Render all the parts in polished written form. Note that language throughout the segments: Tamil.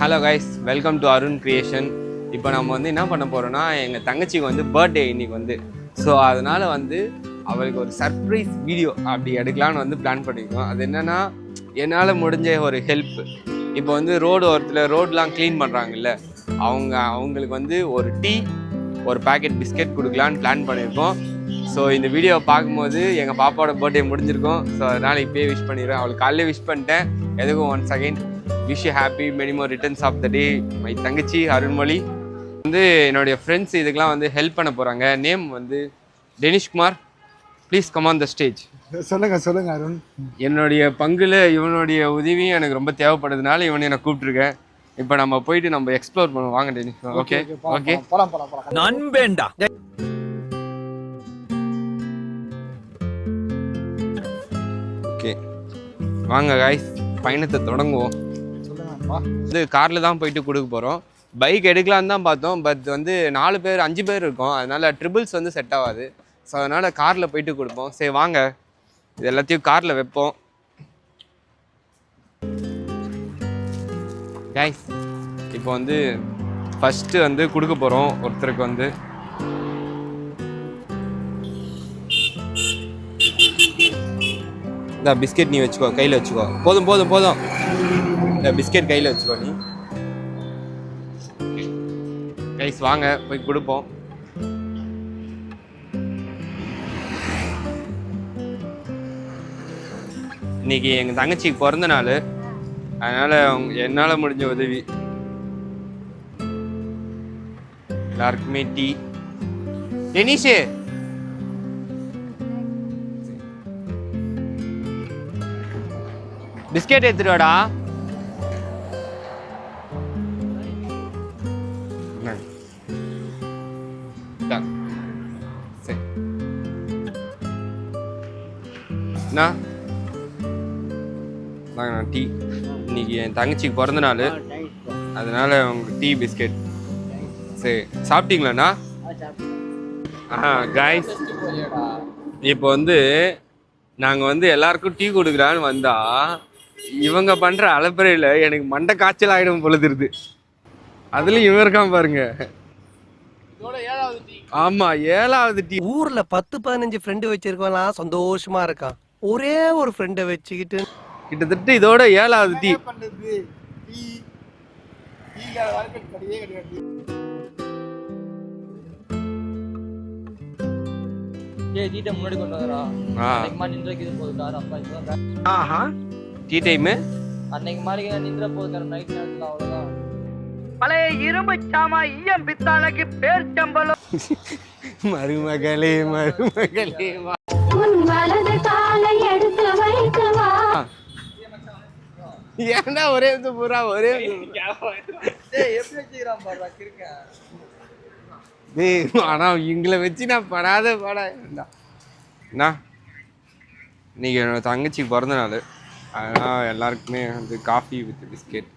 Hello guys, welcome to Arun creation. இப்போ நம்ம வந்து என்ன பண்ண போகிறோன்னா, எங்கள் தங்கச்சிக்கு வந்து பர்த்டே இன்னைக்கு வந்து. ஸோ அதனால் வந்து அவளுக்கு ஒரு சர்ப்ரைஸ் வீடியோ அப்படி எடுக்கலான்னு வந்து பிளான் பண்ணியிருக்கோம். அது என்னென்னா, என்னால் முடிஞ்ச ஒரு ஹெல்ப். இப்போ வந்து ரோடெலாம் க்ளீன் பண்ணுறாங்கல்ல, அவங்களுக்கு வந்து ஒரு டீ, ஒரு பேக்கெட் பிஸ்கெட் கொடுக்கலான்னு பிளான் பண்ணியிருக்கோம். ஸோ இந்த வீடியோவை பார்க்கும்போது எங்கள் பாப்பாவோட பர்த்டே முடிஞ்சிருக்கும். ஸோ அதனால் இப்போயே விஷ் பண்ணிடுறேன். அவளுக்கு காலையில் விஷ் பண்ணிட்டேன். எதுக்கும் once again wish you happy many more returns of the day my தங்கச்சி அருண்மொழி. வந்து என்னுடைய ஃப்ரெண்ட்ஸ் இதுக்கெலாம் வந்து ஹெல்ப் பண்ண போகிறாங்க. நேம் வந்து Denishkumar. Please come on the stage. சொல்லுங்க அருண். என்னுடைய பங்குல இவனுடைய உதவியும் எனக்கு ரொம்ப தேவைப்படுறதுனால இவனை என்னை கூப்பிட்டுருக்கேன். இப்போ நம்ம போயிட்டு நம்ம எக்ஸ்ப்ளோர் பண்ணுவோம். வாங்க டெனிஷ். ஓகே ஓகே நண்பேண்டா. ஓகே வாங்க காய்ஸ், பயணத்தை தொடங்குவோம். இது காரில் தான் போயிட்டு கொடுக்க போகிறோம். பைக் எடுக்கலான்னு தான் பார்த்தோம். பட் வந்து 4 பேர் 5 பேர் இருக்கோம். அதனால் ட்ரிபிள்ஸ் வந்து செட் ஆகாது. ஸோ அதனால் காரில் போயிட்டு கொடுப்போம். சரி வாங்க, இது எல்லாத்தையும் காரில் வைப்போம். கைஸ், இப்போ வந்து ஃபஸ்ட்டு வந்து கொடுக்க போகிறோம் ஒருத்தருக்கு வந்து. இந்த பிஸ்கெட் நீ வச்சுக்கோ, கையில் வச்சுக்கோ. போதும் போதும் போதும், இந்த பிஸ்கெட் கையில் வச்சுக்கோ நீ. கைஸ் வாங்க போய் கொடுப்போம். இன்னைக்கு எங்கள் தங்கச்சிக்கு பிறந்த நாள். அதனால் என்னால் முடிஞ்ச உதவி. எல்லாருக்குமே டீ. டெனிஷு, பிஸ்கெட் எடுத்துட்டு வாடா. சரி டீ. இன்னைக்கு என் தங்கச்சிக்கு பிறந்த நாள், அதனால உங்களுக்கு டீ பிஸ்கெட். சரி சாப்பிட்டீங்களாண்ணா? காய்ஸ், இப்போ வந்து நாங்கள் வந்து எல்லாருக்கும் டீ கொடுக்குறான்னு வந்தா இவங்க பண்ணுற அலப்பறையில் எனக்கு மண்டை காய்ச்சல் ஆகிடும் பொழுதுருது. அதுலேயும் இவன் இருக்கான் பாருங்க. ஆமா, 7வது டீ. ஊர்ல 10-15 ஃப்ரெண்டு வச்சிருக்கலாம், சந்தோஷமா இருக்கான். ஒரே ஒரு ஃப்ரெண்டை வச்சுக்கிட்டு கிட்டத்தட்ட இதோட 7வது டீ. முன்னாடி கொண்டு வரா. டீ டைம் அன்னைக்கு மாதிரி நின்ற போது நைட் நேரத்துல அவ்வளவுதான். பழைய இரும்பு சாமா ஈயம் பித்தாளைக்கு பேர் சம்பளம். மருமகளே மருமகளே ஏன்னா ஒரே பூரா ஒரே ஆனா இங்களை வச்சு நான் படாத பாடா. இன்னைக்கு என்னோட தங்கச்சிக்கு பிறந்த நாள். அதனால் எல்லாருக்குமே வந்து காஃபி வித் பிஸ்கெட்.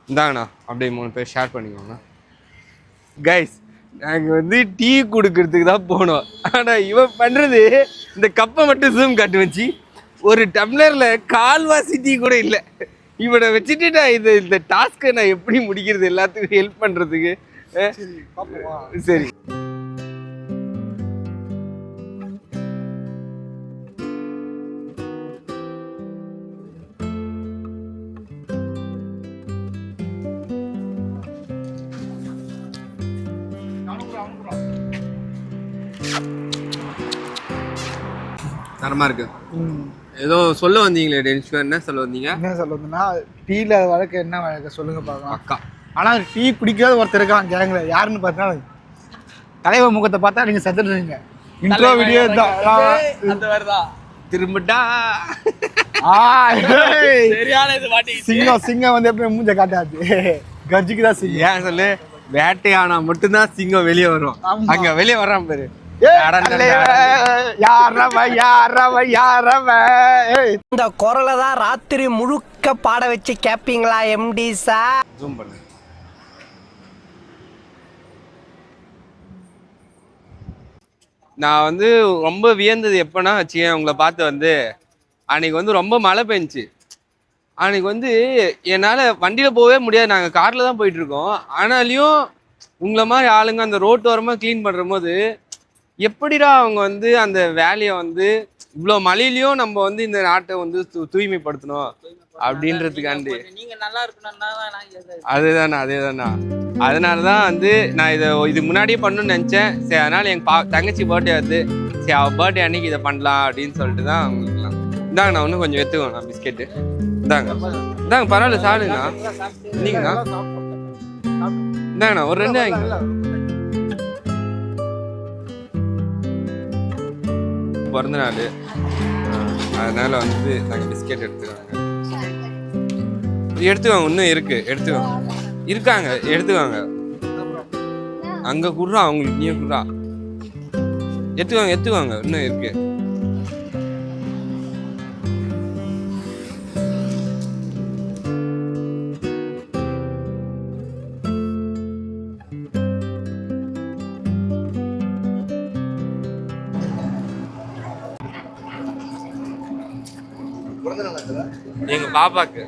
இந்தாங்கண்ணா, அப்படியே 3 பேர் ஷேர் பண்ணிக்கோங்கண்ணா. கைஸ், நாங்கள் வந்து டீ கொடுக்கறதுக்கு தான் போனோம். ஆனால் இவன் பண்ணுறது இந்த கப்பை மட்டும் ஜூம் காட்டு வச்சு ஒரு டம்ளரில் கால்வாசி டீ கூட இல்லை. இவனை வச்சுட்டு நான் இந்த டாஸ்க்கை நான் எப்படி முடிக்கிறது எல்லாத்துக்கும் ஹெல்ப் பண்ணுறதுக்கு? சரி தரமா இருக்கு. ஏதோ சொல்ல வந்தீங்களே டென்ஷன், என்ன சொல்ல வந்தீங்க? என்ன சொல்ல வந்தீங்கன்னா, டீல வழக்கு என்ன வழக்கு சொல்லுங்க பார்க்கலாம். அக்கா, ஆனால் டீ குடிக்காத ஒருத்தர் இருக்கான் கேங்ல. யாருன்னு பார்த்தா தலைவர் முகத்தை பார்த்தா நீங்க சத்துடுறீங்க. இன்ட்ரோ வீடியோ அந்த வருதான் திரும்பட்டா. சிங்கம் வந்து எப்பவுமே மூஞ்ச காட்டாது, கர்ஜிக்கு தான் சிங்கம். ஏன் சொல்லு, வேட்டையானா மட்டும்தான் சிங்கம் வெளியே வரும். அங்க வெளியே வர்றான் பாரு. இந்த குரலை தான் ராத்திரி முழுக்க பாட வச்சு கேப்பீங்களா எம்டி சார்? ஜூம் பண்ணு. நான் வந்து ரொம்ப வியந்தது எப்போனா வச்சுக்கேன், உங்களை பார்த்து வந்து அன்னைக்கு வந்து ரொம்ப மழை பெஞ்சிச்சு. அன்னைக்கு வந்து என்னால் வண்டியில் போகவே முடியாது, நாங்கள் காரில் தான் போயிட்டுருக்கோம். ஆனாலையும் உங்களை மாதிரி ஆளுங்க அந்த ரோட்டோரமாக க்ளீன் பண்ணுற போது எப்படிடா அவங்க வந்து அந்த வேலையை வந்து இவ்வளோ மழையிலையும் நம்ம வந்து இந்த நாட்டை வந்து தூய்மைப்படுத்தணும் அப்படின்றதுக்காண்டி. நீங்க நல்லா இருக்கணும்னா அதேதாண்ணா. அதனால தான் வந்து நான் இது முன்னாடியே பண்ணணும்னு நினச்சேன். சரி, அதனால் எங்கள் தங்கச்சி பர்த்டே வந்து சரி அவள் பர்த்டே அன்னைக்கு இதை பண்ணலாம் அப்படின்னு சொல்லிட்டு தான் அவங்களுக்குலாம். இந்தாங்க நான் இன்னும் கொஞ்சம் எடுத்துக்கோண்ணா பிஸ்கெட்டு. இந்தாங்க பரவாயில்ல சாப்பிடுங்கண்ணா. நீங்கண்ணா இந்தாங்கண்ணா ஒரு 2 வாங்கிக்கோங்க. பிறந்த நாள் அதனால வந்து நாங்கள் பிஸ்கெட் எடுத்துக்கோங்க. எடுத்துக்கோங்க, இன்னும் இருக்கு, எடுத்துக்கோங்க. இருக்காங்க, எடுத்துக்கோங்க. அங்கே குடுறா அவங்களுக்கு, நீயே குடுறா. எடுத்துக்கோங்க, இன்னும் இருக்கு. எங்க பாப்பாக்கு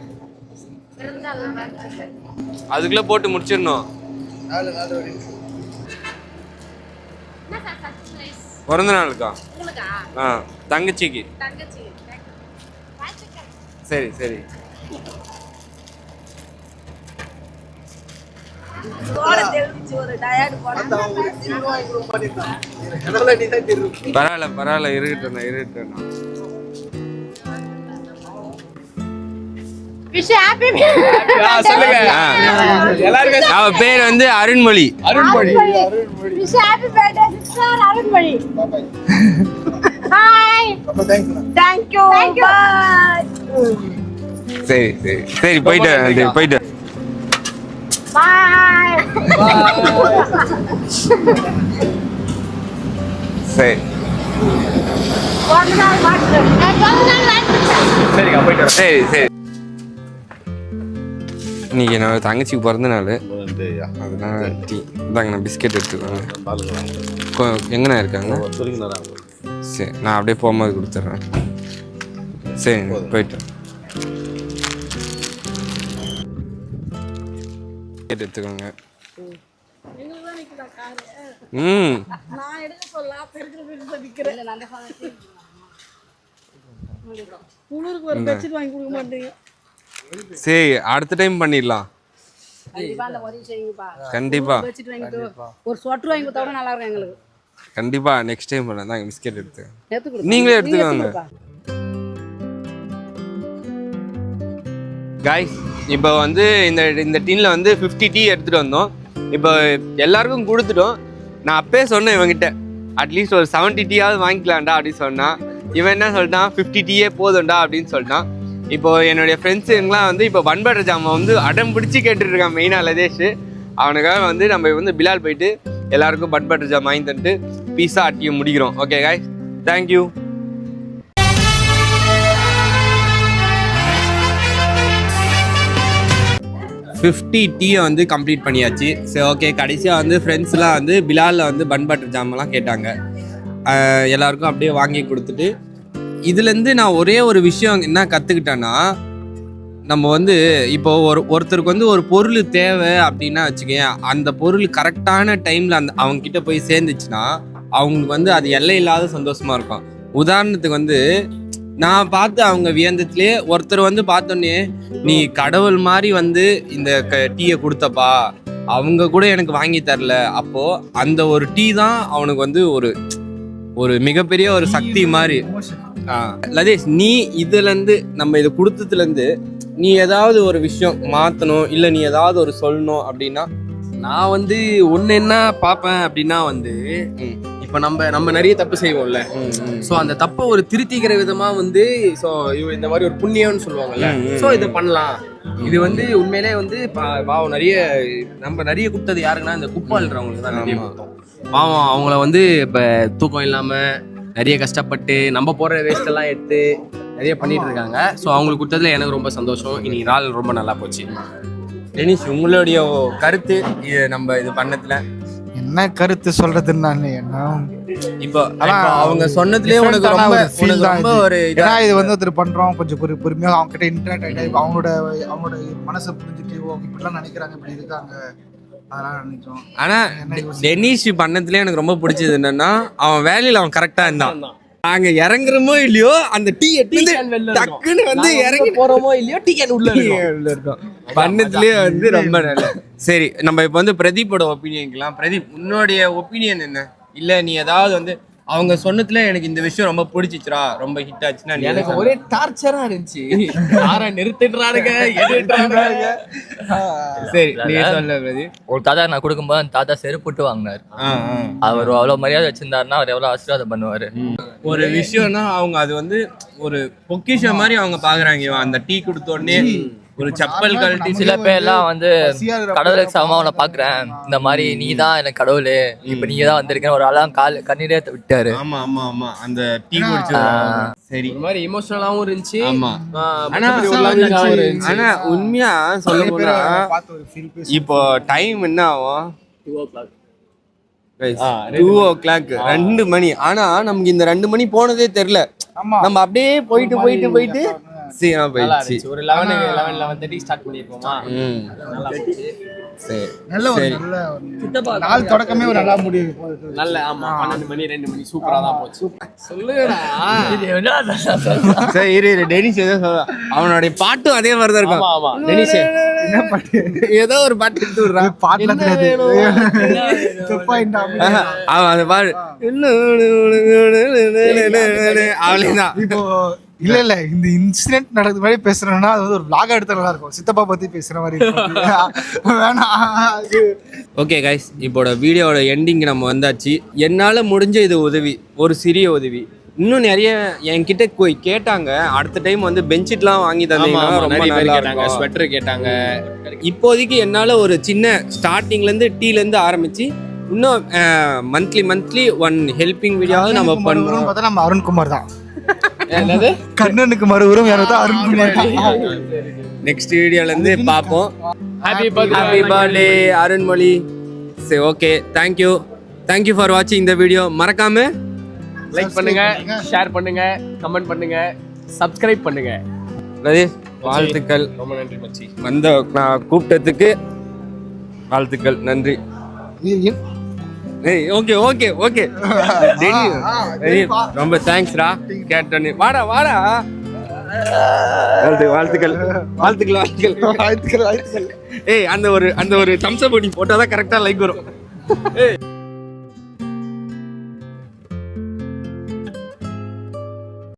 அதுக்குள்ள போட்டு முடிச்சிடணும். பிறந்த நாளுக்கா? தங்கச்சிக்கு. சரி சரி. பரவாயில்ல இருக்கட்டும். அவ பேர் வந்து அருண்மொழி. சரி சரி சரி, போயிட்டு சரி சரி சரி. இன்னைக்கு என்னோட தங்கச்சிக்கு பிறந்த நாள், அதனால டீ இதாங்க. நான் பிஸ்கெட் எடுத்துக்கோங்க. எங்கண்ணா இருக்காங்க? சரி, நான் அப்படியே போகும்போது கொடுத்துட்றேன். சரி போயிட்டு எடுத்துக்கோங்க. சரி, அடுத்த டைம் பண்ணிடலாம். கண்டிப்பா ஒரு ஸ்வெட்டர் வாங்கி கொடுத்தா நல்லா இருக்கும் எங்களுக்கு. கண்டிப்பா நெக்ஸ்ட் டைம் பண்ணலாம். தான் பிஸ்கெட் எடுத்துக்கோங்க, நீங்களே எடுத்துக்கோங்க. காய்ஸ், இப்போ வந்து இந்த டீனில் வந்து 50 டீ எடுத்துகிட்டு வந்தோம். இப்போ எல்லாருக்கும் கொடுத்துட்டோம். நான் அப்பயே சொன்னேன் இவங்கிட்ட, அட்லீஸ்ட் ஒரு 70 டீயாவது வாங்கிக்கலாம்டா அப்படின்னு சொன்னான். இவன் என்ன சொல்லிட்டான், 50 டீயே போதும்டா அப்படின்னு சொல்லிட்டான். இப்போ என்னுடைய ஃப்ரெண்ட்ஸுங்கெலாம் வந்து இப்போ பன் பட்டர் ஜாமான் வந்து அடம் பிடிச்சி கேட்டுட்ருக்கான். மெயினாக லதேஷ் அவனுக்காக வந்து நம்ம வந்து பிலால் போயிட்டு எல்லாருக்கும் பன் பட்டர் ஜாம் வாங்கி தந்துட்டு பீஸா அட்டியும் முடிக்கிறோம். Okay guys, thank you. டீயை வந்து கம்ப்ளீட் பண்ணியாச்சு. சரி ஓகே, கடைசியாக வந்து ஃப்ரெண்ட்ஸ்லாம் வந்து பிலாலில் வந்து பன் பட்டர் ஜாமெல்லாம் கேட்டாங்க. எல்லாருக்கும் அப்படியே வாங்கி கொடுத்துட்டு, இதுலேருந்து நான் ஒரே ஒரு விஷயம் என்ன கற்றுக்கிட்டேன்னா, நம்ம வந்து இப்போ ஒருத்தருக்கு வந்து ஒரு பொருள் தேவை அப்படின்னா வச்சுக்கேன், அந்த பொருள் கரெக்டான டைமில் அவங்கக்கிட்ட போய் சேர்ந்துச்சுன்னா அவங்களுக்கு வந்து அது எல்லை இல்லாத சந்தோஷமாக இருக்கும். உதாரணத்துக்கு வந்து நான் பார்த்து அவங்க வியந்தத்துலேயே ஒருத்தர் வந்து பார்த்தோன்னே, நீ கடவுள் மாதிரி வந்து இந்த டீயை கொடுத்தப்பா, அவங்க கூட எனக்கு வாங்கி தரல. அப்போது அந்த ஒரு டீ தான் அவனுக்கு வந்து ஒரு மிகப்பெரிய ஒரு சக்தி மாதிரி. லதேஷ், நீ இதுலேருந்து நம்ம இதை கொடுத்ததுலேருந்து நீ ஏதாவது ஒரு விஷயம் மாற்றணும், இல்லை நீ ஏதாவது ஒரு சொல்லணும் அப்படின்னா? நான் வந்து ஒன்று என்ன பார்ப்பேன் அப்படின்னா வந்து, இப்போ நம்ம நிறைய தப்பு செய்வோம்ல, ஸோ அந்த தப்பை ஒரு திருத்திக்கிற விதமா வந்து, ஸோ இந்த மாதிரி ஒரு புண்ணியம்னு சொல்லுவாங்கல்ல, ஸோ இதை பண்ணலாம். இது வந்து உண்மையிலே வந்து பாவம் நம்ம நிறைய கொடுத்தது யாருக்குன்னா இந்த குப்பாளுறவங்களுக்கு தான் நிறைய கொடுத்தோம். பாவம் அவங்கள வந்து இப்போ தூக்கம் இல்லாமல் நிறைய கஷ்டப்பட்டு நம்ம போடுற வேஸ்டெல்லாம் எடுத்து நிறைய பண்ணிட்டு இருக்காங்க. ஸோ அவங்களுக்கு கொடுத்ததுல எனக்கு ரொம்ப சந்தோஷம். இன்னைக்கு நாள் ரொம்ப நல்லா போச்சு. டெனிஷ், உங்களுடைய கருத்து நம்ம இது பண்ணதுல? என்ன என்ன கருத்து சொல்றதுன்னு நான் என்ன இப்போ அவங்க சொன்னதுலயே உனக்கு ரொம்ப ஒரு ஏன்னா இது வந்து ஒருத்தர் பண்றோம் கொஞ்சம் பொறுமையா அவங்க கிட்ட இன்டர்நெட் ஆகிட்டு அவங்களோட மனசை புரிஞ்சுட்டு இப்படிலாம் நினைக்கிறாங்க இப்படி இருக்காங்க அதெல்லாம் நினைச்சோம். ஆனா டெனிஷ் பண்ணதுலயே எனக்கு ரொம்ப பிடிச்சது என்னன்னா அவன் வேலையில அவன் கரெக்டா இருந்தான். நாங்க இறங்குறோமோ இல்லையோ அந்த டீ டக்குன்னு வந்து இறங்கி போறோமோ இல்லையோ டீ கேன் உள்ள இருக்கும் பண்ணதுலயே வந்து ரொம்ப நல்ல. சரி நம்ம இப்ப வந்து பிரதீப்போட ஒப்பீனியன்க்கலாம். பிரதீப் உன்னுடைய ஒப்பீனியன் என்ன? இல்ல நீ ஏதாவது வந்து அவங்க சொன்னதுல எனக்கு இந்த விஷயம் ரொம்ப பிடிச்சிச்சுரா ரொம்ப ஹிட் ஆச்சுன்னா எனக்கு ஒரே டார்ச்சரா இருந்துச்சு. யாரை நிறுத்திடுறாருங்க எடுத்துறாருங்க. சரி நீ சொல்ல பிரதீப். ஒரு தாத்தா நான் கொடுக்கும்போது அந்த தாத்தா செருப்புட்டு வாங்கினாரு. அவர் அவ்வளவு மரியாதை வச்சிருந்தாருன்னா அவர் எவ்வளவு ஆசீர்வாதம் பண்ணுவாரு. ஒரு விஷயம்னா அவங்க அது வந்து ஒரு பொக்கிஷம் மாதிரி அவங்க பாக்குறாங்க. அந்த டீ கொடுத்த உடனே ஒரு செப்பல் கழட்டி சில பேர்லாம் வந்து கடவுளுக்கு சமமா அவனை பாக்குறேன், இந்த மாதிரி நீ தான் எனக்கு கடவுளு, இப்ப நீங்க தான் வந்திருக்கேன் ஒரு ஆளாம் கண்ணீரே விட்டாரு. ஆமா ஆமா ஆமா அந்த டீ குடிச்சு சரி ஒரு மாதிரி எமோஷனலாவும் இருந்துச்சு. ஆமா ஆனா ஆனா உண்மையா சொல்ல போனா இப்போ டைம் என்ன ஆகும் 2:00 2 மணி. ஆனா நமக்கு இந்த 2 மணி போனதே தெரியல. நம்ம அப்படியே போயிட்டு சீக்கிரம் போயிடுச்சு. ஒரு 11:30 ஸ்டார்ட் பண்ணிருப்போமா. சரி நல்ல ஒரு நாள் தொடக்கமே ஒரு நல்லா முடிவு நல்ல. ஆமா 12 மணி 2 மணி சூப்பரா தான் போச்சு. சொல்லுடா. சரி இரு டெனிஷ் ஏதோ சொல்ல. அவனுடைய பாட்டும் அதே மாதிரி தான் இருக்கும். ஆமா டெனிஷ் என்ன பாட்டு ஏதோ ஒரு பாட்டு எடுத்து விடுறான். பாட்டுல தெரியாது அவன் அந்த பாடு அவளேதான். இப்போ இல்ல இந்த இன்சிடென்ட் நடக்குது மாதிரி பேசுறோம்னா அது வந்து ஒரு vlog எடுத்தா நல்லா இருக்கும். சித்தப்பா பத்தி பேசுற மாதிரி வேணாம். ஓகே கைஸ், இப்போட வீடியோட எண்டிங் நம்ம வந்தாச்சு. என்னால் முடிஞ்ச இது உதவி, ஒரு சிறிய உதவி. இன்னும் நிறைய என்கிட்ட கேட்டாங்க அடுத்த டைம் வந்து பெட்ஷீட்லாம் வாங்கி தந்தீங்கன்னா ரொம்ப நல்லா இருக்கும். ஸ்வெட்டர் கேட்டாங்க. இப்போதைக்கு என்னால் ஒரு சின்ன ஸ்டார்டிங்லேருந்து டீலேருந்து ஆரம்பித்து இன்னும் மந்த்லி ஒன் ஹெல்பிங் வீடியோவாவது நம்ம பண்ணுறோம். பார்த்தா நம்ம அருண்குமார் தான். என்னது கண்ணனுக்கு மறுபுறம் யாரோ தான் அருண்குமார். நெக்ஸ்ட் வீடியோலேருந்து பார்ப்போம். Happy birthday Arunmozhi. சரி ஓகே, தேங்க்யூ ஃபார் வாட்சிங் இந்த வீடியோ. மறக்காம லைக் பண்ணுங்க, ஷேர் பண்ணுங்க, கமெண்ட் பண்ணுங்க, சப்ஸ்கிரைப் பண்ணுங்க. வாழ்த்துக்கள். ரொம்ப நன்றி மச்சி. வந்த நான் கூப்பிட்டதுக்கு வாழ்த்துக்கள், நன்றி. ஓகே ரொம்ப தேங்க்ஸ்ரா. கேட்டோன்னு வாடா. வாழ்த்துக்கள். ஏய் அந்த ஒரு தம்ஸ் அப் போட்டாதான் கரெக்டா லைக் வரும்.